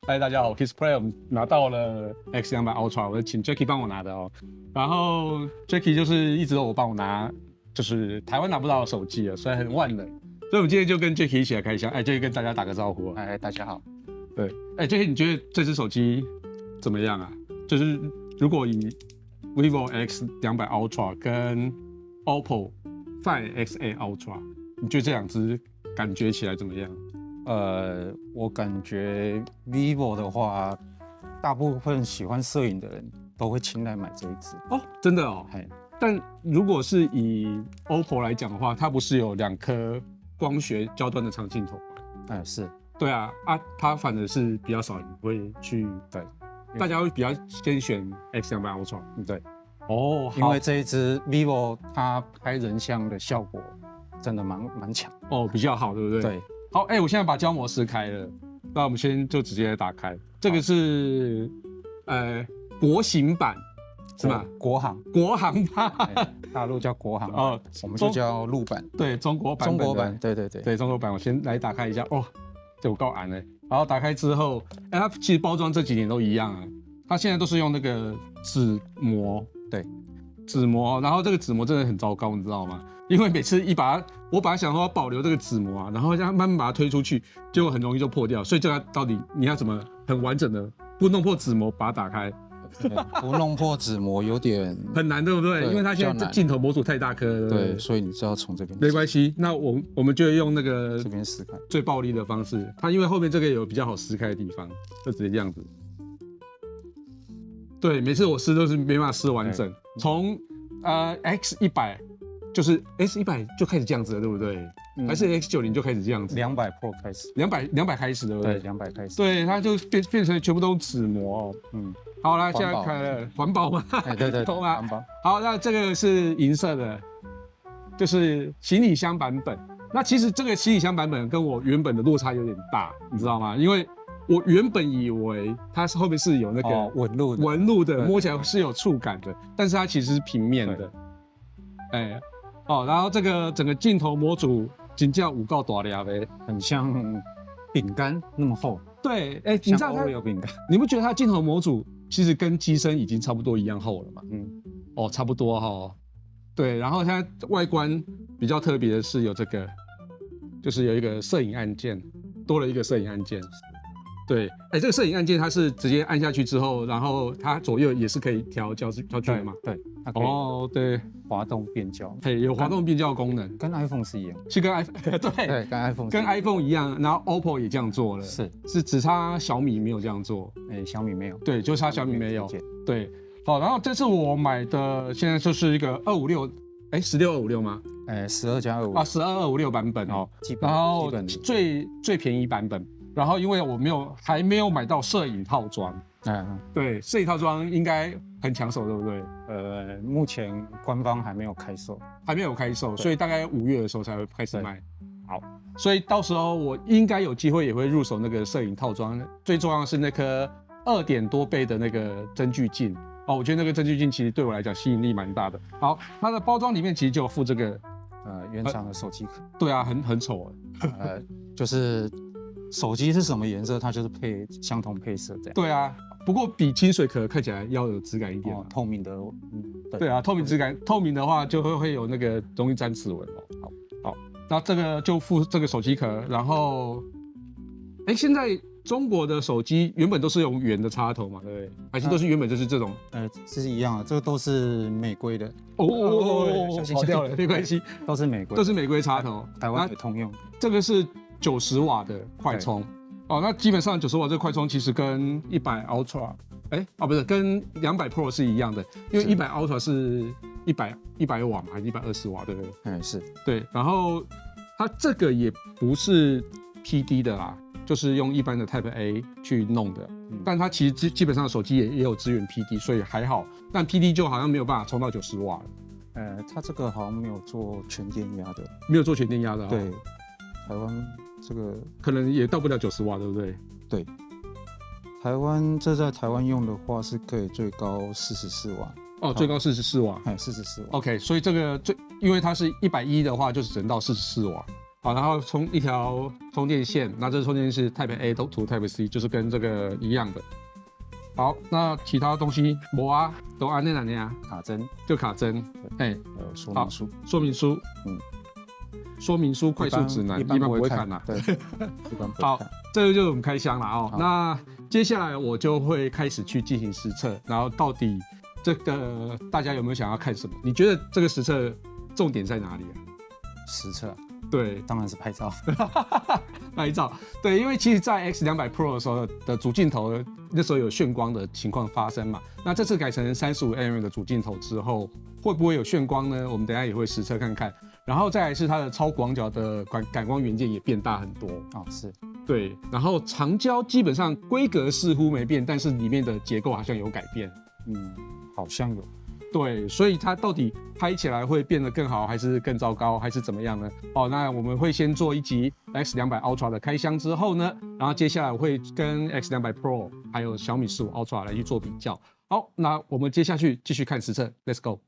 嗨，大家好 ，KissPlay 我们拿到了 X200 Ultra， 我请 Jacky 帮我拿的哦。然后 Jacky 就是一直都有帮我拿，就是台湾拿不到的手机了，所以很万能。所以我们今天就跟 Jacky 一起来开箱。Jacky 跟大家打个招呼。大家好。对，Jacky 你觉得这只手机怎么样啊？就是如果以 vivo X200 Ultra 跟 OPPO Find X8 Ultra， 你觉得这两只感觉起来怎么样？我感觉 vivo 的话，大部分喜欢摄影的人都会青睐买这一支。哦，真的哦。但如果是以 OPPO 来讲的话，它不是有2颗光学焦段的长镜头吗？是。对啊，它反而是比较少人会去，对，大家会比较先选 X200 Ultra。对。哦，因为这一支 vivo 它拍人像的效果真的蛮强。哦，比较好，对不对？对。好，我现在把胶膜撕开了，那我们先就直接来打开。这个是国行版是吧？国行版，大陆叫国行哦，我们就叫陆版。对，中国版。对，中国版。我先来打开一下，哦，这我够暗了。然后打开之后，它其实包装这几年都一样啊，它现在都是用那个纸膜，对，纸膜。然后这个纸膜真的很糟糕，你知道吗？因为每次我本来想说要保留这个纸膜啊，然后这样慢慢把它推出去，结果很容易就破掉。所以这个到底你要怎么很完整的不弄破纸膜把它打开？不弄破纸膜有点很难，对不对？因为它现在镜头模组太大颗了。对，所以你知道从这边。没关系，那我们就用那个这边撕开最暴力的方式。它因为后面这个有比较好撕开的地方，就直接这样子。对，每次我撕都是没办法撕完整。从X100。就是 X100就开始这样子了，对不对？还是 X90就开始这样子？200 Pro 开始，200开始，对不对？对，200开始。对，它就变成全部都纸膜哦。好啦，现在开了环保嘛？对，懂吗？环保。好，那这个是银色的，就是行李箱版本。那其实这个行李箱版本跟我原本的落差有点大，你知道吗？因为我原本以为它后面是有那个纹路的，摸起来是有触感的，但是它其实是平面的。然后这个整个镜头模组真的有够大粒的，很像饼干那么厚。对，你知道它有饼干，你不觉得它镜头模组其实跟机身已经差不多一样厚了吗？差不多哈。对，然后它外观比较特别的是有这个，就是有一个摄影按键，多了一个摄影按键。对，这个摄影按键它是直接按下去之后，然后它左右也是可以调焦距的嘛？对，它可以对，滑动变焦，有滑动变焦功能，跟 iPhone 是一样，是跟 iPhone 对，跟 iPhone 一样，然后 OPPO 也这样做了，是只差小米没有这样做，小米没有，对，就差小米没有，对，好，然后这次我买的现在就是一个256，16/256吗？12+25啊，12256版本哦，然后最便宜版本。然后因为我还没有买到摄影套装，对，摄影套装应该很抢手，对不对？目前官方还没有开售，所以大概5月的时候才会开始卖。好，所以到时候我应该有机会也会入手那个摄影套装。最重要的是那颗2点多倍的那个增距镜哦，我觉得那个增距镜其实对我来讲吸引力蛮大的。好，它的包装里面其实就有附这个原厂的手机壳。对啊，很丑就是。手机是什么颜色，它就是相同配色这样。对啊，不过比清水壳看起来要有质感一点透明的。对啊，透明质感，透明的话就会有那个容易沾指纹哦。好，那这个就附这个手机壳，然后，现在中国的手机原本都是用圆的插头嘛，对不对？还是都是原本就是这种？是一样的，这个都是美规的。跑掉了，没关系，都是美规插头，台湾也通用。这个是90瓦的快充那基本上90瓦这个快充其实跟100 Ultra， 不是跟200 Pro 是一样的，因为100 Ultra 是100瓦嘛，还是120瓦，对不对？是。对，然后它这个也不是 PD 的啦，就是用一般的 Type A 去弄的，但它其实基本上手机也有支援 PD， 所以还好，但 PD 就好像没有办法充到90瓦了。它这个好像没有做全电压的，对，台湾这个可能也到不了90瓦，对不对？对，在台湾用的话是可以最高44瓦。最高44瓦。44瓦。OK， 所以这个因为它是110的话，就是只能到44瓦。好，然后充一条充电线，那这个充电线是 Type A to Type C， 就是跟这个一样的。好，那其他东西没啊，都按那哪里啊？卡针，就卡针，哎，说明书，说明书，说明书快速指南一般不会看啦。对，一般不会看。好，这个就是我们开箱了哦。那接下来我就会开始去进行实测，然后到底这个大家有没有想要看什么？你觉得这个实测重点在哪里啊？实测，对，当然是拍照。拍照，对，因为其实，在 X200 Pro 的时候的主镜头，那时候有眩光的情况发生嘛。那这次改成35mm 的主镜头之后，会不会有眩光呢？我们等一下也会实测看看。然后再来是它的超广角的感光元件也变大很多哦，是，对。然后长焦基本上规格似乎没变，但是里面的结构好像有改变。好像有。对，所以它到底拍起来会变得更好，还是更糟糕，还是怎么样呢？哦，那我们会先做一集 X200 Ultra 的开箱之后呢，然后接下来我会跟 X200 Pro 还有小米15 Ultra 来去做比较。好，那我们接下去继续看实测 ，Let's go。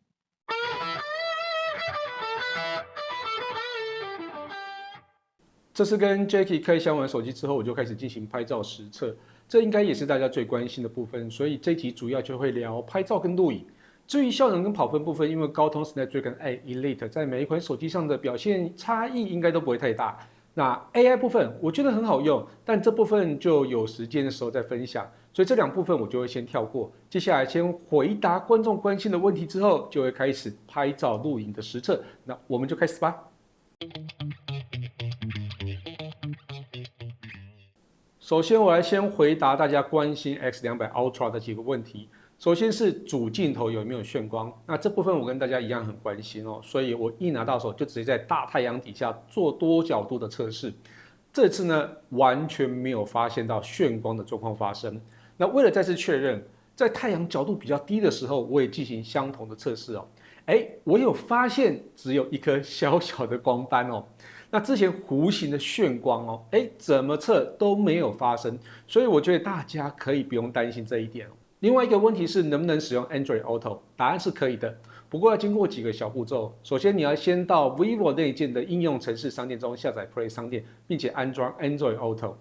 这次跟 Jacky 开箱完手机之后，我就开始进行拍照实测，这应该也是大家最关心的部分，所以这一集主要就会聊拍照跟录影。至于效能跟跑分部分，因为高通 Snapdragon 8 Elite 在每一款手机上的表现差异应该都不会太大。那 AI 部分我觉得很好用，但这部分就有时间的时候再分享，所以这两部分我就会先跳过。接下来先回答观众关心的问题之后，就会开始拍照录影的实测。那我们就开始吧。首先，我来先回答大家关心 X200 Ultra 的几个问题。首先是主镜头有没有眩光，那这部分我跟大家一样很关心哦，所以我一拿到手就直接在大太阳底下做多角度的测试。这次呢，完全没有发现到眩光的状况发生。那为了再次确认，在太阳角度比较低的时候，我也进行相同的测试哦。我有发现只有一颗小小的光斑哦。那之前弧形的眩光哦，怎么测都没有发生，所以我觉得大家可以不用担心这一点哦。另外一个问题是能不能使用 Android Auto？ 答案是可以的，不过要经过几个小步骤。首先你要先到 Vivo 内建的应用程式商店中下载 Play 商店，并且安装 Android Auto。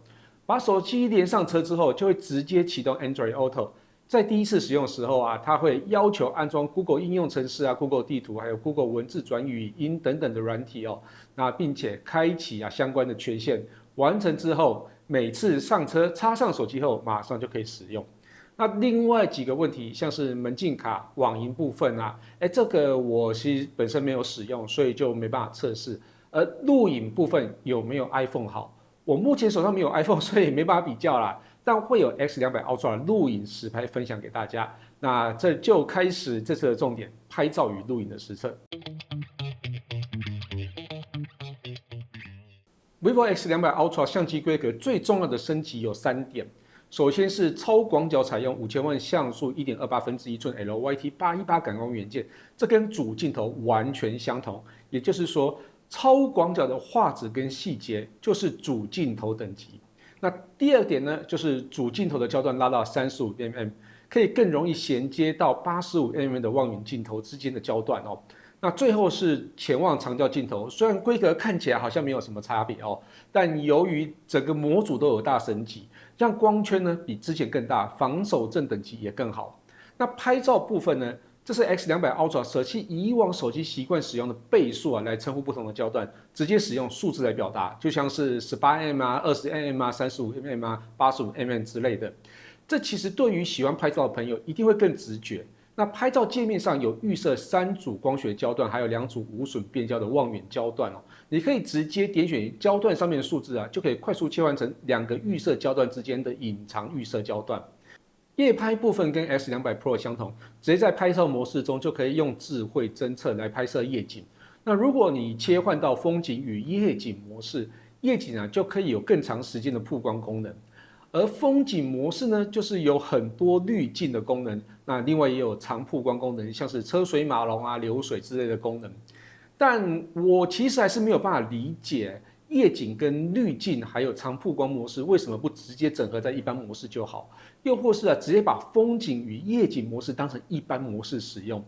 把手机连上车之后，就会直接启动 Android Auto。在第一次使用的时候啊，它会要求安装 Google 应用程式啊、Google 地图，还有 Google 文字转语音等等的软体哦。那并且开启相关的权限，完成之后，每次上车插上手机后，马上就可以使用。那另外几个问题，像是门禁卡、网银部分啊，这个我其实本身没有使用，所以就没办法测试。而录影部分有没有 iPhone 好？我目前手上没有 iPhone， 所以没办法比较啦。但会有 X200 Ultra 录影实拍分享给大家。那这就开始这次的重点，拍照与录影的实测。vivo X200 Ultra 相机规格最重要的升级有3点。首先是超广角采用5000万像素 1.28 寸 LYT818 感光元件，这跟主镜头完全相同。也就是说，超广角的画质跟细节就是主镜头等级。那第二点呢，就是主镜头的焦段拉到35mm，可以更容易衔接到85mm 的望远镜头之间的焦段哦。那最后是潜望长焦镜头，虽然规格看起来好像没有什么差别哦，但由于整个模组都有大升级，让光圈呢比之前更大，防守震等级也更好。那拍照部分呢，这是 X200 Ultra 舍弃以往手机习惯使用的倍数来称呼不同的焦段，直接使用数字来表达，就像是 18mm 啊、20mm 啊、35mm 啊、85mm 之类的。这其实对于喜欢拍照的朋友一定会更直觉。那拍照界面上有预设3组光学焦段，还有2组无损变焦的望远焦段哦。你可以直接点选焦段上面的数字就可以快速切换成2个预设焦段之间的隐藏预设焦段。夜拍部分跟 S200 Pro 相同，直接在拍照模式中就可以用智慧侦测来拍摄夜景。那如果你切换到风景与夜景模式，夜景就可以有更长时间的曝光功能。而风景模式呢，就是有很多滤镜的功能，那另外也有长曝光功能，像是车水马龙啊、流水之类的功能。但我其实还是没有办法理解夜景跟滤镜还有长曝光模式为什么不直接整合在一般模式就好，又或是直接把风景与夜景模式当成一般模式使用。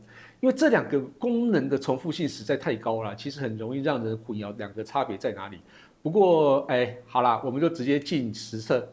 因为这两个功能的重复性实在太高了，其实很容易让人混淆两个差别在哪里。不过，好啦，我们就直接进实测。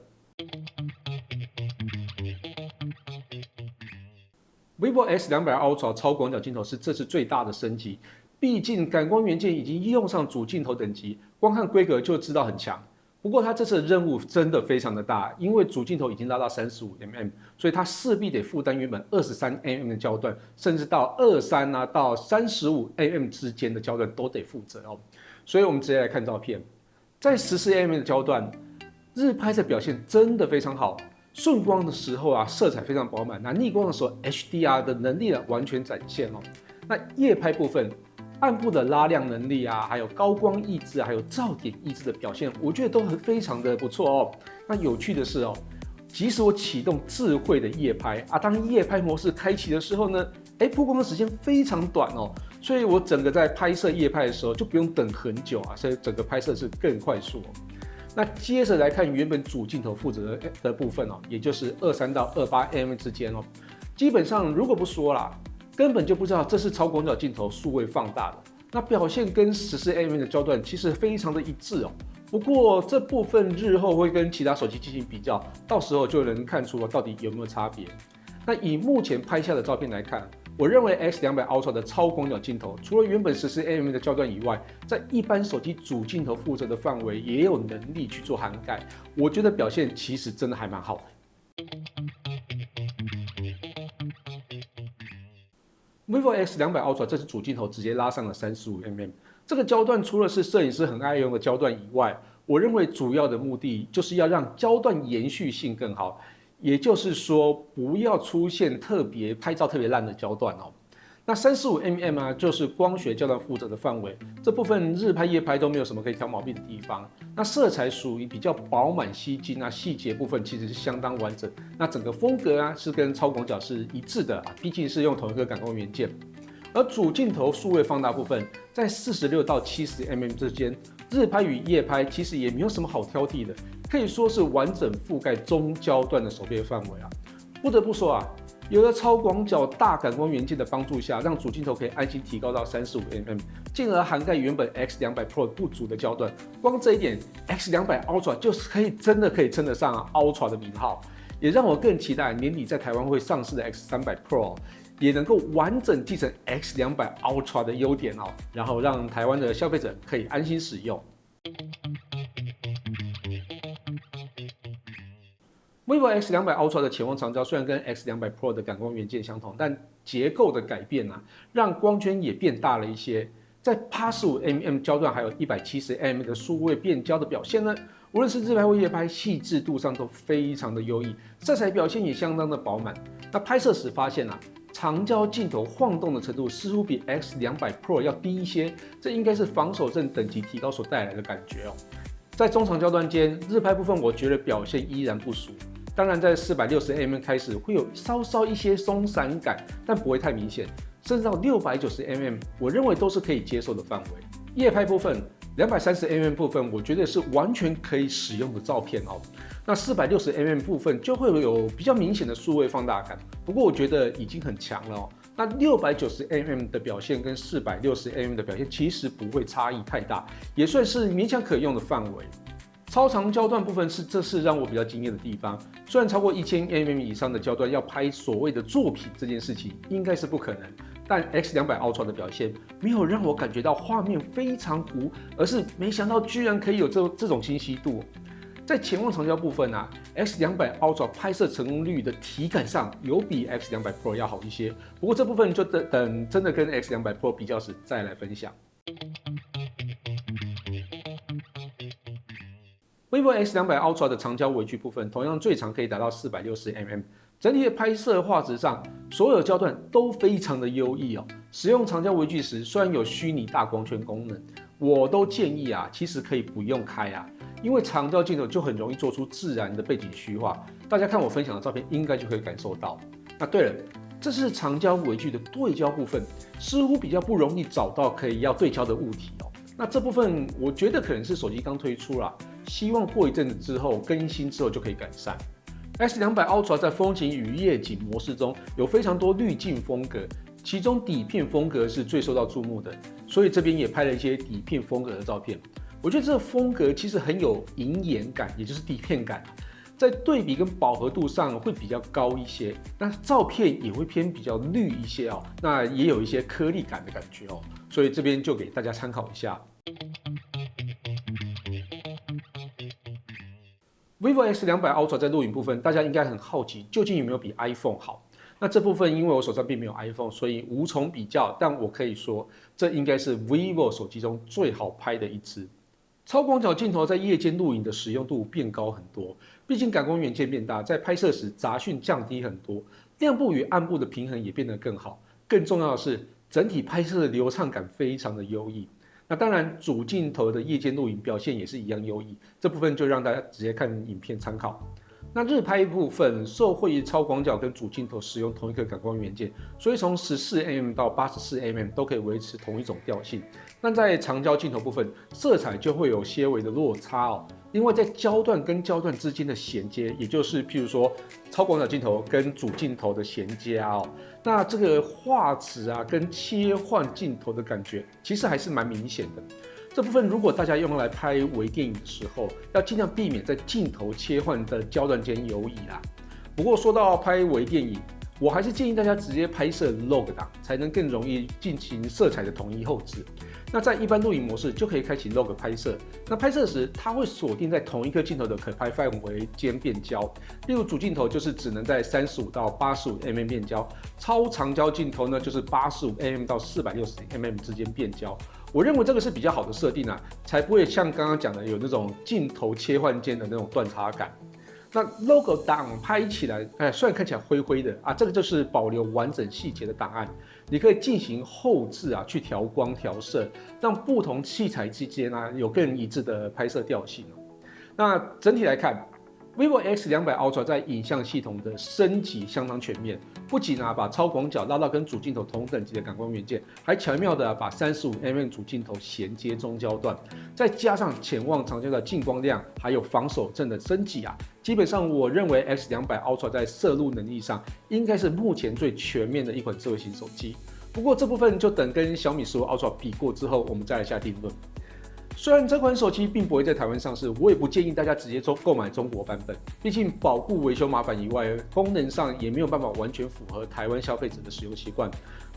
vivo X200 Ultra 超广角镜头是这次最大的升级，毕竟感光元件已经用上主镜头等级，光看规格就知道很强。不过它这次的任务真的非常的大，因为主镜头已经拉到35mm，所以它势必得负担原本23mm 的焦段，甚至到23啊到35mm 之间的焦段都得负责哦。所以我们直接来看照片，在14mm 的焦段，日拍的表现真的非常好。顺光的时候啊，色彩非常饱满；那逆光的时候 ，HDR 的能力完全展现哦。那夜拍部分，暗部的拉亮能力啊，还有高光抑制，还有噪点抑制的表现，我觉得都非常的不错哦。那有趣的是哦，即使我启动智慧的夜拍啊，当夜拍模式开启的时候呢，曝光的时间非常短哦，所以我整个在拍摄夜拍的时候就不用等很久啊，所以整个拍摄是更快速哦。那接着来看原本主镜头负责的部分哦，也就是23到28mm 之间哦，基本上如果不说啦，根本就不知道这是超广角镜头数位放大的，那表现跟14mm 的焦段其实非常的一致哦。不过这部分日后会跟其他手机进行比较，到时候就能看出了到底有没有差别。那以目前拍下的照片来看，我认为 X200 Ultra 的超广角镜头，除了原本14mm 的焦段以外，在一般手机主镜头负责的范围也有能力去做涵盖，我觉得表现其实真的还蛮好的。vivo X200 Ultra 这次主镜头直接拉上了35mm，这个焦段除了是摄影师很爱用的焦段以外，我认为主要的目的就是要让焦段延续性更好。也就是说，不要出现拍照特别烂的焦段哦。那35mm啊，就是光学焦段负责的范围，这部分日拍夜拍都没有什么可以挑毛病的地方。那色彩属于比较饱满吸睛啊，细节部分其实是相当完整。那整个风格啊是跟超广角是一致的啊，毕竟是用同一个感光元件。而主镜头数位放大部分在46到70mm 之间，日拍与夜拍其实也没有什么好挑剔的。可以说是完整覆盖中焦段的手背范围啊。不得不说啊，有了超广角大感光元件的帮助下，让主镜头可以安心提高到35mm，进而涵盖原本 X200 Pro 不足的焦段。光这一点 ，X200 Ultra 就是真的可以称得上Ultra 的名号，也让我更期待年底在台湾会上市的 X300 Pro 也能够完整继承 X200 Ultra 的优点哦，然后让台湾的消费者可以安心使用。vivo X200 Ultra 的潜望长焦虽然跟 X200 Pro 的感光元件相同，但结构的改变啊，让光圈也变大了一些。在85mm 焦段还有170mm 的数位变焦的表现呢，无论是日拍或夜拍，细致度上都非常的优异，色彩表现也相当的饱满。那拍摄时发现啊，长焦镜头晃动的程度似乎比 X200 Pro 要低一些，这应该是防手震等级提高所带来的感觉哦。在中长焦段间，日拍部分我觉得表现依然不俗。当然，在460mm 开始会有稍一些松散感，但不会太明显。甚至到690mm，我认为都是可以接受的范围。夜拍部分，230mm 部分，我觉得是完全可以使用的照片哦。那460mm 部分就会有比较明显的数位放大感，不过我觉得已经很强了哦。那690mm 的表现跟460mm 的表现其实不会差异太大，也算是勉强可用的范围。超长焦段部分这是让我比较惊艳的地方。虽然超过1000mm 以上的焦段要拍所谓的作品这件事情应该是不可能，但 X200 Ultra 的表现没有让我感觉到画面非常糊，而是没想到居然可以有这种清晰度。在潜望长焦部分啊 ，X200 Ultra 拍摄成功率的体感上有比 X200 Pro 要好一些，不过这部分就等真的跟 X200 Pro 比较时再来分享。vivo X200 Ultra 的长焦微距部分，同样最长可以达到460mm。整体的拍摄画质上，所有焦段都非常的优异哦。使用长焦微距时，虽然有虚拟大光圈功能，我都建议啊，其实可以不用开啊，因为长焦镜头就很容易做出自然的背景虚化。大家看我分享的照片，应该就可以感受到。那对了，这是长焦微距的对焦部分，似乎比较不容易找到可以要对焦的物体哦。那这部分我觉得可能是手机刚推出啦，希望过一阵子之后更新之后就可以改善。X200 Ultra 在风景与夜景模式中有非常多滤镜风格，其中底片风格是最受到注目的，所以这边也拍了一些底片风格的照片。我觉得这个风格其实很有银眼感，也就是底片感，在对比跟饱和度上会比较高一些，那照片也会偏比较绿一些哦，那也有一些颗粒感的感觉哦，所以这边就给大家参考一下。vivo X200 Ultra 在录影部分，大家应该很好奇，究竟有没有比 iPhone 好？那这部分因为我手上并没有 iPhone， 所以无从比较。但我可以说，这应该是 vivo 手机中最好拍的一支。超广角镜头在夜间录影的使用度变高很多，毕竟感光元件变大，在拍摄时杂讯降低很多，亮部与暗部的平衡也变得更好。更重要的是，整体拍摄的流畅感非常的优异。那当然，主镜头的夜间录影表现也是一样优异，这部分就让大家直接看影片参考。那日拍部分，受惠于超广角跟主镜头使用同一个感光元件，所以从14mm 到84mm 都可以维持同一种调性。那在长焦镜头部分，色彩就会有些微的落差哦。另外，在焦段跟焦段之间的衔接，也就是譬如说超广角镜头跟主镜头的衔接哦，那这个画质啊跟切换镜头的感觉，其实还是蛮明显的。这部分如果大家用来拍微电影的时候，要尽量避免在镜头切换的焦段间游移啦。不过说到拍微电影，我还是建议大家直接拍摄 log 档，才能更容易进行色彩的统一后置。那在一般录影模式就可以开启 log 拍摄。那拍摄时，它会锁定在同一颗镜头的可拍范围间变焦。例如主镜头就是只能在35到85mm 变焦，超长焦镜头呢就是85mm 到460mm 之间变焦。我认为这个是比较好的设定啊，才不会像刚刚讲的有那种镜头切换间的那种断差感。那 logo 档拍起来，虽然看起来灰灰的啊，这个就是保留完整细节的档案。你可以进行后置啊，去调光调色，让不同器材之间啊有更一致的拍摄调性。那整体来看，vivo X200 Ultra 在影像系统的升级相当全面，不仅把超广角拉到跟主镜头同等级的感光元件，还巧妙的把35mm 主镜头衔接中焦段，再加上潜望长焦的进光量，还有防手震的升级啊，基本上我认为 X200 Ultra 在摄录能力上应该是目前最全面的一款智慧型手机。不过这部分就等跟小米15 Ultra 比过之后，我们再来下定论。虽然这款手机并不会在台湾上市，我也不建议大家直接购买中国版本，毕竟保护维修麻烦以外，功能上也没有办法完全符合台湾消费者的使用习惯。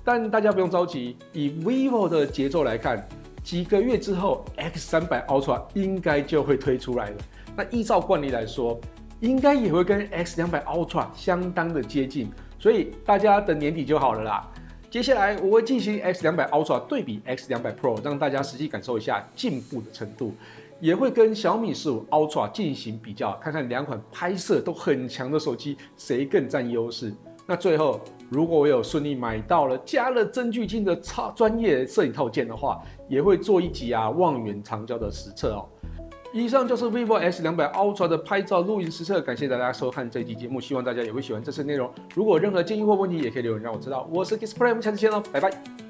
但大家不用着急，以 vivo 的节奏来看，几个月之后 X300 Ultra 应该就会推出来了。那依照惯例来说，应该也会跟 X200 Ultra 相当的接近，所以大家等年底就好了啦。接下来我会进行 X200 Ultra 对比 X200 Pro， 让大家实际感受一下进步的程度，也会跟小米15 Ultra 进行比较，看看两款拍摄都很强的手机谁更占优势。那最后，如果我有顺利买到了加了增距镜的超专业摄影套件的话，也会做一集望远长焦的实测哦。以上就是 vivo X200 Ultra 的拍照录影实测，感谢大家收看这期节目，希望大家也会喜欢这次内容。如果有任何建议或问题，也可以留言让我知道。我是 Xplay， 我们下次见喽，拜拜。